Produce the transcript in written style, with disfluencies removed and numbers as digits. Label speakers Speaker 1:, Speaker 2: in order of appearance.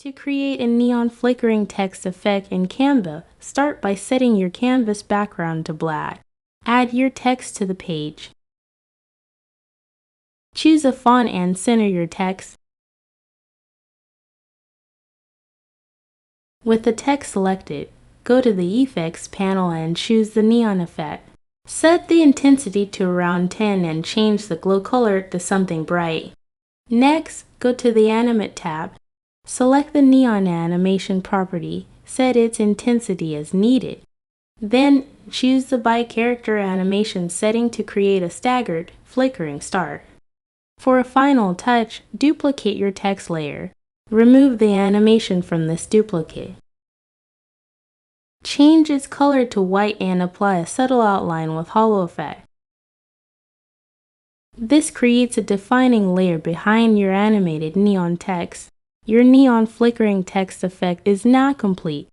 Speaker 1: To create a neon flickering text effect in Canva, start by setting your canvas background to black. Add your text to the page. Choose a font and center your text. With the text selected, go to the Effects panel and choose the neon effect. Set the intensity to around 10 and change the glow color to something bright. Next, go to the Animate tab. Select the neon animation property, set its intensity as needed. Then, choose the by character animation setting to create a staggered, flickering start. For a final touch, duplicate your text layer. Remove the animation from this duplicate. Change its color to white and apply a subtle outline with Halo Effect. This creates a defining layer behind your animated neon text. Your neon flickering text effect is now complete.